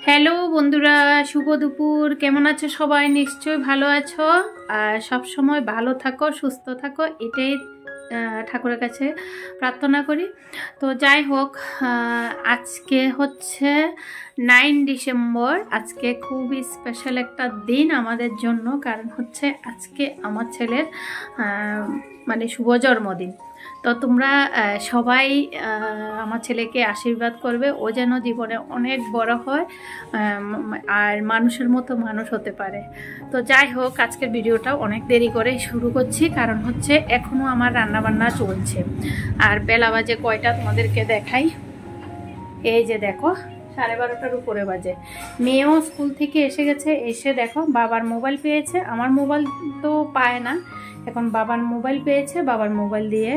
Hello বন্ধুরা, শুভ দুপুর। কেমন আছো সবাই? নিশ্চয়ই ভালো আছো আর সব সময় ভালো থাকো, সুস্থ থাকো, এটাই ঠাকুরের কাছে প্রার্থনা করি। তো যাই হোক, আজকে হচ্ছে 9 ডিসেম্বর। আজকে খুবই স্পেশাল একটা দিন আমাদের জন্য, কারণ হচ্ছে আজকে আমার ছেলের মানে শুভ জন্মদিন। তো তোমরা সবাই আমার ছেলেকে আশীর্বাদ করবে, ও যেন জীবনে অনেক বড় হয় আর মানুষের মতো মানুষ হতে পারে। তো যাই হোক, আজকের ভিডিওটা অনেক দেরি করে শুরু করছি, কারণ হচ্ছে এখনও আমার রান্নাবান্না চলছে। আর বেলা বাজে কয়টা তোমাদেরকে দেখাই। এই যে দেখো, 12:30 উপরে বাজে। মেয়েও স্কুল থেকে এসে গেছে, এসে দেখো বাবার মোবাইল পেয়েছে। আমার মোবাইল তো পায় না, এখন বাবার মোবাইল পেয়েছে, বাবার মোবাইল দিয়ে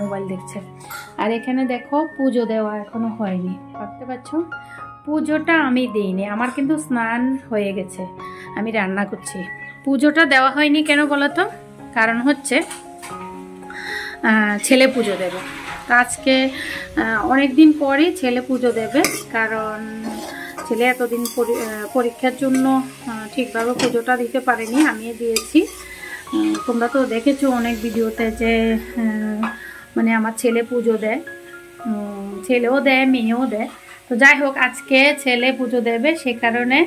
মোবাইল দেখছে। আর এখানে দেখো পুজো দেওয়া এখনো হয়নি, ভাবতে পারছো? পুজোটা আমি দিইনি, আমার কিন্তু স্নান হয়ে গেছে, আমি রান্না করছি। পুজোটা দেওয়া হয়নি কেন বলো তো? কারণ হচ্ছে ছেলে পুজো দেবে। আজকে অনেক দিন পরেই ছেলে পুজো দেবে, কারণ ছেলে এতদিন পরীক্ষার জন্য ঠিকভাবে পুজোটা দিতে পারেনি, আমিও দিয়েছি। তোমরা তো দেখেছো অনেক ভিডিওতে যে মানে আমার ছেলে পুজো দেয়, ছেলেও দেয় মেয়েও দেয়। তো যাই হোক, আজকে ছেলে পুজো দেবে, সে কারণে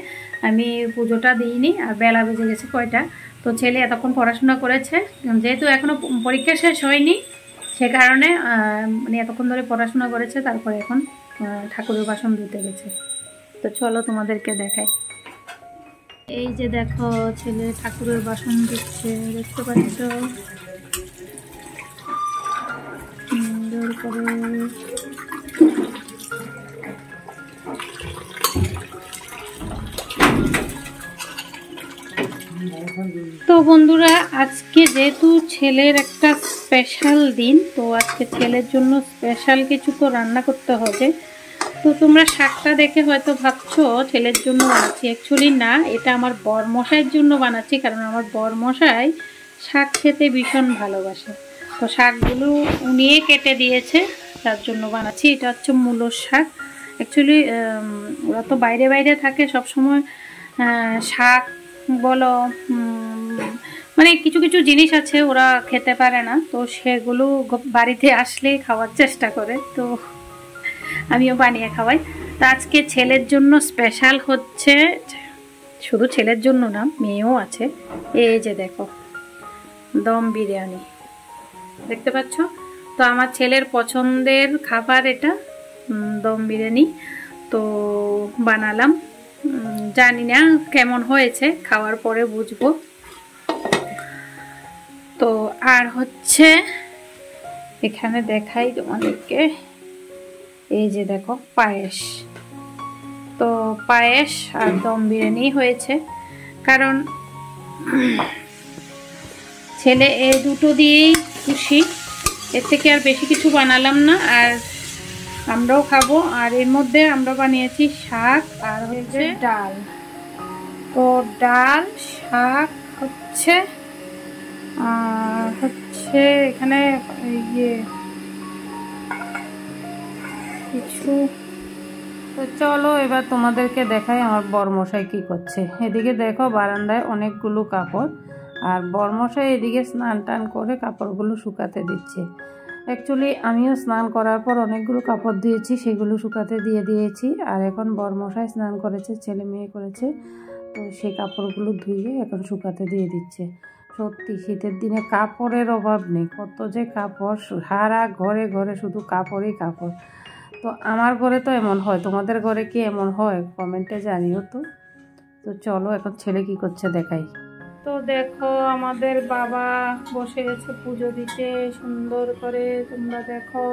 আমি পুজোটা দিইনি। আর বেলা বেজে গেছে কয়টা, তো ছেলে এতক্ষণ পড়াশোনা করেছে, যেহেতু এখনও পরীক্ষা শেষ হয়নি, সে কারণে মানে এতক্ষণ ধরে পড়াশোনা করেছে, তারপরে এখন ঠাকুরের বাসন ধুতে গেছে। তো চলো তোমাদেরকে দেখাই। এই যে দেখো, ছেলে ঠাকুরের বাসন দিচ্ছে, দেখতে পাচ্ছ সুন্দর করে। তো বন্ধুরা, আজকে যেহেতু ছেলের একটা স্পেশাল দিন, তো আজকে ছেলের জন্য স্পেশাল কিছু তো রান্না করতে হবে। তো তোমরা শাকটা দেখে হয়তো ভাবছো ছেলের জন্য বানাচ্ছি, অ্যাকচুয়ালি না, এটা আমার বরমশাইয়ের জন্য বানাচ্ছি, কারণ আমার বরমশাই শাক খেতে ভীষণ ভালোবাসে। তো শাকগুলো উনিয়ে কেটে দিয়েছে, তার জন্য বানাচ্ছি। এটা হচ্ছে মূলোর শাক। অ্যাকচুয়ালি ওরা তো বাইরে বাইরে থাকে সব সময়, শাক বলো মানে কিছু কিছু জিনিস আছে ওরা খেতে পারে না, তো সেগুলো বাড়িতে আসলেই খাওয়ার চেষ্টা করে, তো আমিও বানিয়ে খাওয়াই। তো আজকে ছেলের জন্য স্পেশাল হচ্ছে, শুধু ছেলের জন্য না, মেয়েও আছে। এই যে দেখো, দম বিরিয়ানি, দেখতে পাচ্ছ? তো আমার ছেলের পছন্দের খাবার এটা, দম বিরিয়ানি। তো বানালাম, জানি না কেমন হয়েছে, খাওয়ার পরে বুঝবো। তো আর হচ্ছে এখানে দেখাই তোমাদেরকে, এই যে দেখো পায়েস। তো পায়েস আর দম বিরিয়ানি হয়েছে, কারণ ছেলে এই দুটো দিয়েই খুশি, এর থেকে আর বেশি কিছু বানালাম না। আর আমরাও খাবো। আর এর মধ্যে আমরা বানিয়েছি শাক আর হচ্ছে ডাল। তো ডাল শাক হচ্ছে এখানে ইয়ে কিছু। তো চলো এবার তোমাদেরকে দেখাই আমার বরমশাই কি করছে। এদিকে দেখো বারান্দায় অনেকগুলো কাপড়, আর বরমশাই এদিকে স্নান টান করে কাপড়গুলো শুকাতে দিচ্ছে। অ্যাকচুয়ালি আমিও স্নান করার পর অনেকগুলো কাপড় দিয়েছি, সেগুলো শুকাতে দিয়ে দিয়েছি। আর এখন বরমশাই স্নান করেছে, ছেলে মেয়ে করেছে, তো সেই কাপড়গুলো ধুয়ে এখন শুকাতে দিয়ে দিচ্ছে। সত্যি শীতের দিনে কাপড়ের অভাব নেই, কত যে কাপড়, সারা ঘরে ঘরে শুধু কাপড়ই কাপড়। তো আমার ঘরে তো এমন হয়, তোমাদের ঘরে কি এমন হয়? কমেন্টে জানিও তো। তো চলো এখন ছেলে কি করছে দেখাই। তো দেখো আমাদের বাবা বসে গেছে পুজো দিতে সুন্দর করে, তোমরা দেখো।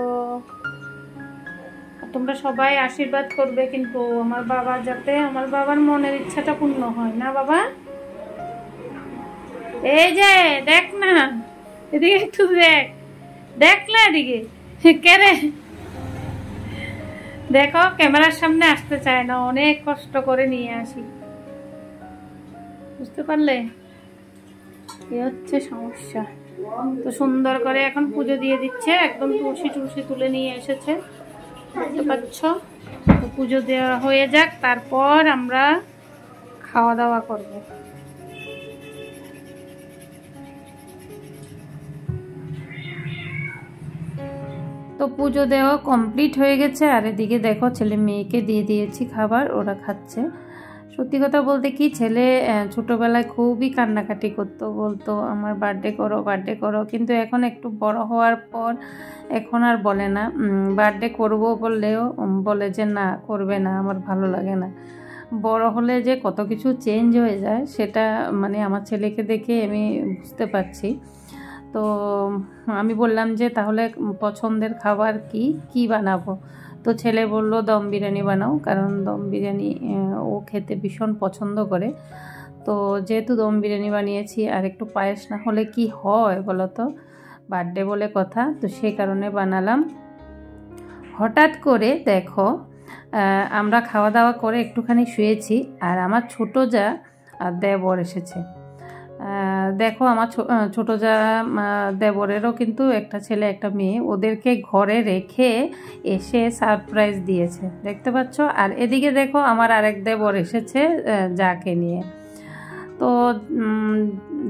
তোমরা সবাই আশীর্বাদ করবে কিন্তু আমার বাবা, যাতে আমার বাবার মনের ইচ্ছাটা পূর্ণ হয়, না বাবা? এই যে দেখ না, এদিকে একটু দেখ না, এদিকে কে রে? দেখো ক্যামেরার সামনে আসতে চায় না, অনেক কষ্ট করে নিয়ে আসি, বুঝতে পারলে? এই হচ্ছে সমস্যা। তো সুন্দর করে এখন পুজো দিয়ে দিচ্ছে, একদম তুলসী তুলে নিয়ে এসেছে, বুঝতে পারছ? তো পুজো দেওয়া হয়ে যাক, তারপর আমরা খাওয়া দাওয়া করব। তো পুজো দেওয়া কমপ্লিট হয়ে গেছে, আর এদিকে দেখো ছেলে মেয়েকে দিয়ে দিয়েছি খাবার, ওরা খাচ্ছে। সত্যি কথা বলতে কি, ছেলে ছোটোবেলায় খুবই কান্নাকাটি করতো, বলতো আমার বার্থডে করো বার্থডে করো, কিন্তু এখন একটু বড় হওয়ার পর এখন আর বলে না। বার্থডে করব বললেও বলে যে না, করবে না, আমার ভালো লাগে না। বড় হলে যে কত কিছু চেঞ্জ হয়ে যায় সেটা মানে আমার ছেলেকে দেখে আমি বুঝতে পারছি। তো আমি বললাম যে তাহলে পছন্দের খাবার কি কি বানাবো, তো ছেলে বলল দম বিরিয়ানি বানাও, কারণ দম বিরিয়ানি ও খেতে ভীষণ পছন্দ করে। তো যেহেতু দম বিরিয়ানি বানিয়েছি, আর একটু পায়েস না হলে কি হয় বলো তো, বার্থডে বলে কথা, তো সেই কারণে বানালাম। হঠাৎ করে দেখো আমরা খাওয়া দাওয়া করে একটুখানি শুয়েছি, আর আমার ছোটো যা আর দেবর এসেছে। দেখো আমার ছোটো যা দেবরেরও কিন্তু একটা ছেলে একটা মেয়ে, ওদেরকে ঘরে রেখে এসে সারপ্রাইজ দিয়েছে, দেখতে পাচ্ছ। আর এদিকে দেখো আমার আরেক দেবর এসেছে যাকে নিয়ে। তো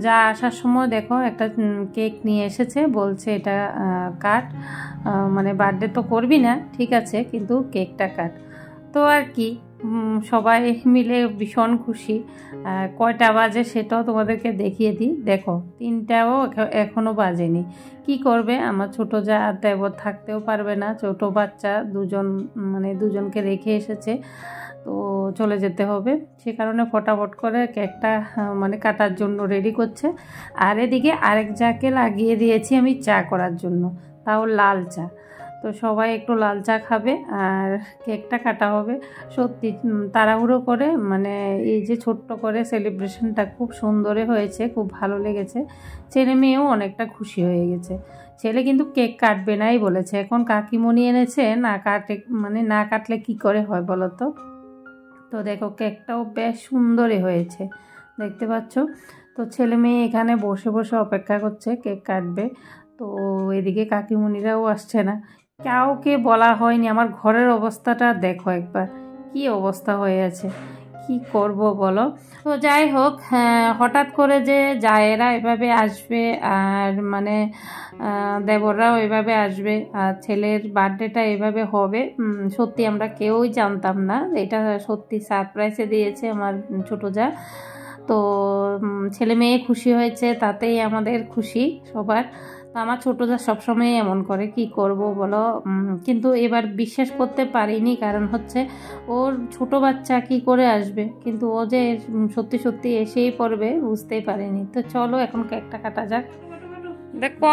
যা আসার সময় দেখো একটা কেক নিয়ে এসেছে, বলছে এটা কাট, মানে বার্থডে তো করবি না ঠিক আছে, কিন্তু কেকটা কাট। তো আর কি, সবাই মিলে ভীষণ খুশি। কয়টা বাজে সেটাও তোমাদেরকে দেখিয়ে দিই। দেখো 3টাও এখনও বাজেনি। কি করবে, আমার ছোটো যা দেবর থাকতেও পারবে না, ছোটো বাচ্চা দুজনকে রেখে এসেছে, তো চলে যেতে হবে। সে কারণে ফটাফট করে কেকটা কাটার জন্য রেডি করছে। আর এদিকে আরেক যাকে লাগিয়ে দিয়েছি আমি চা করার জন্য, তাও লাল চা। তো সবাই একটু লাল চা খাবে আর কেকটা কাটা হবে। সত্যি তাড়াহুড়ো করে এই যে ছোট্ট করে সেলিব্রেশনটা খুব সুন্দরে হয়েছে, খুব ভালো লেগেছে। ছেলে মেয়েও অনেকটা খুশি হয়ে গেছে। ছেলে কিন্তু কেক কাটবে নাই বলেছে, এখন কাকিমণি এনেছে, না কাটলে কি করে হয় বলো তো। তো দেখো কেকটাও বেশ সুন্দরই হয়েছে, দেখতে পাচ্ছ। তো ছেলে মেয়ে এখানে বসে বসে অপেক্ষা করছে কেক কাটবে। তো এদিকে কাকিমণিরাও আসছে না, কাউকে বলা হয়নি। আমার ঘরের অবস্থাটা দেখো একবার, কি অবস্থা হয়ে আছে, কি করব বলো। তো যাই হোক, হঠাৎ করে যে জায়েরা এভাবে আসবে, আর দেবররাও এভাবে আসবে, আর ছেলের বার্থডেটা এভাবে হবে, সত্যি আমরা কেউই জানতাম না। এটা সত্যি সারপ্রাইজে দিয়েছে আমার ছোটো যা। তো ছেলে মেয়ে খুশি হয়েছে, তাতেই আমাদের খুশি সবার। তো আমার ছোটো যা সবসময় এমন করে, কি করব বলো। কিন্তু এবার বিশ্বাস করতে পারিনি, কারণ হচ্ছে ওর ছোট বাচ্চা কি করে আসবে, কিন্তু ও যে সত্যি সত্যি এসেই পড়বে বুঝতেই পারিনি। তো চলো এখন কেকটা কাটা যাক। দেখো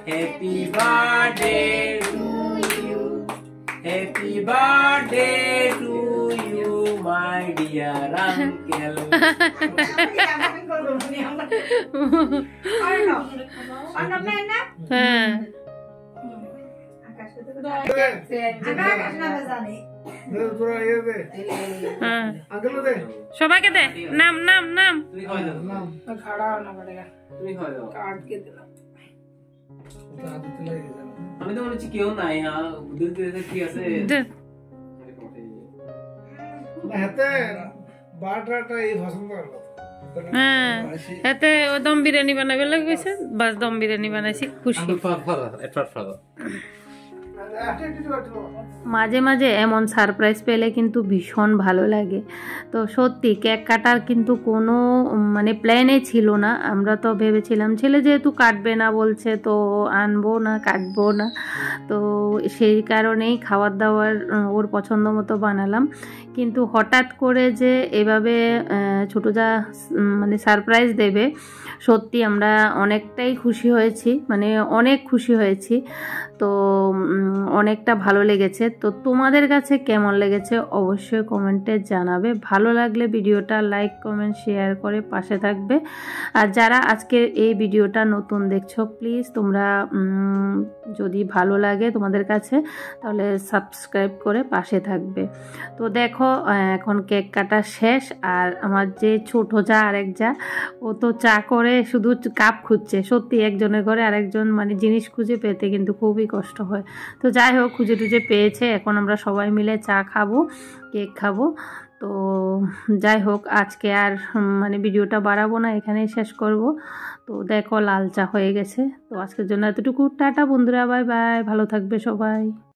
happy birthday to you, happy birthday to you my dear uncle. সবাইকে দে, নাম নাম নাম। আমি তো বলেছি কেউ নাই, ঠিক আছে। হ্যাঁ, এতে ও দম বিরিয়ানি বানাবে লাগছে, বাস দম বিরিয়ানি বানাইছি, খুশি। মাঝে মাঝে এমন সারপ্রাইজ পেলে কিন্তু ভীষণ ভালো লাগে। তো সত্যি কেক কাটার কিন্তু কোনো প্ল্যানে ছিল না। আমরা তো ভেবেছিলাম ছেলে যেহেতু কাটবে না বলছে, তো আনবো না, কাটবো না। তো সেই কারণেই খাবার দাবার ওর পছন্দ মতো বানালাম। কিন্তু হঠাৎ করে যে এভাবে ছোটো যা সারপ্রাইজ দেবে, সত্যি আমরা অনেকটাই খুশি হয়েছি, অনেক খুশি হয়েছি। তো অনেকটা ভালো লেগেছে। তো তোমাদের কাছে কেমন লেগেছে অবশ্যই কমেন্টে জানাবে। ভালো লাগলে ভিডিওটা লাইক কমেন্ট শেয়ার করে পাশে থাকবে। আর যারা আজকের এই ভিডিওটা নতুন দেখছো, প্লিজ তোমরা যদি ভালো লাগে তোমাদের কাছে তাহলে সাবস্ক্রাইব করে পাশে থাকবে। তো দেখো এখন কেক কাটা শেষ, আর আমার যে ছোট যা আরেক যা ও তো চা করে শুধু কাপ খুঁজছে। সত্যি একজনের ঘরে আরেকজন মানে জিনিস খুঁজে পেতে কিন্তু খুবই কষ্ট হয়। তো যাই হোক খুঁজে টুজে পেয়েছে, এখন আমরা সবাই মিলে চা খাবো, কেক খাবো। তো যাই হোক আজকে আর মানে ভিডিওটা বাড়াবো না, এখানেই শেষ করব। তো দেখো লাল চা হয়ে গেছে। তো আজকের জন্য এতটুকু, টাটা বন্ধুরা, বাই বাই, ভালো থাকবে সবাই।